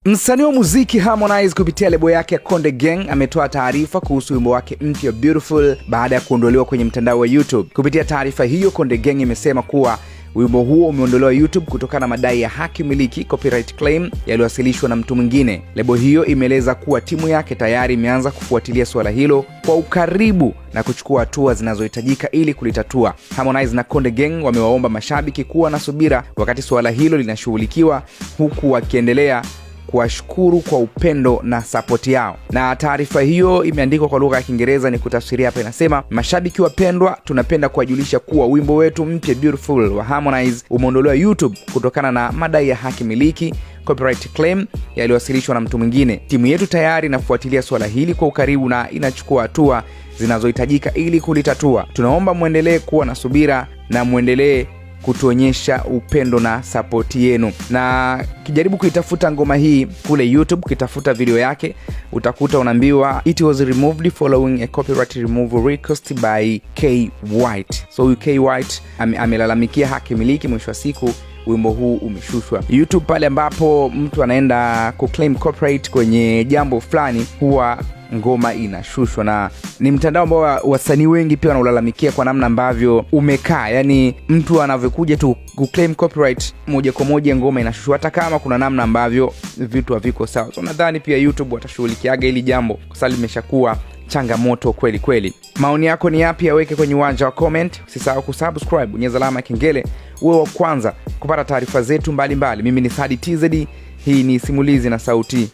Msanii wa muziki Harmonize kupitia lebo yake ya Konde Gang ametoa taarifa kuhusu wimbo wake mpya Beautiful baada ya kuondolewa kwenye mtandao wa YouTube. Kupitia taarifa hiyo, Konde Gang imesema kuwa wimbo huo umeondolewa YouTube kutokana na madai ya haki miliki copyright claim yaliyowasilishwa na mtu mwingine. Lebo hiyo imeeleza kuwa timu yake tayari imeanza kufuatilia suala hilo kwa ukaribu na kuchukua hatua zinazohitajika ili kulitatua. Harmonize na Konde Gang wamewaomba mashabiki kuwa na subira wakati suala hilo linashughulikiwa, huku wakiendelea kuwashukuru kwa upendo na support yao. Na taarifa hiyo imeandikwa kwa lugha ya Kiingereza, ni kutafsiria hapa inasema: mashabiki wapendwa, tunapenda kuwajulisha kuwa wimbo wetu mpya Beautiful wa Harmonize umeondolewa YouTube kutokana na madai ya haki miliki copyright claim yaliyowasilishwa na mtu mwingine. Timu yetu tayari inafuatilia swala hili kwa ukaribu na inachukua hatua zinazohitajika ili kulitatua. Tunaomba muendelee kuwa na subira na muendelee kutuonyesha upendo na support yenu. Na kijaribu kuitafuta ngoma hii kule YouTube, kitafuta video yake, utakuta unaambiwa it was removed following a copyright removal request by K White. So K White amelalamikia haki miliki, mwisho wa siku wimbo huu umeshushwa YouTube. Pale ambapo mtu anaenda kuclaim copyright kwenye jambo fulani, huwa ngoma inashushwa, na ni mtandao ambao wasanii wengi pia wanalalamikia kwa namna ambavyo umekaa. Yani mtu anavyokuja tu kuclaim copyright, moja kwa moja ngoma inashushwa, hata kama kuna namna ambavyo vitu haviko sawa. So nadhani pia YouTube watashughulikiaga hili jambo kwa sababu limeshakuwa changamoto kweli kweli. Maoni yako ni yapi? Yaweke kwenye uwanja wa comment. Usisahau kusubscribe, bonyeza alama ya kengele uwe wa kwanza kupata taarifa zetu mbalimbali. Mimi ni Sadi TZ, hii ni Simulizi na Sauti.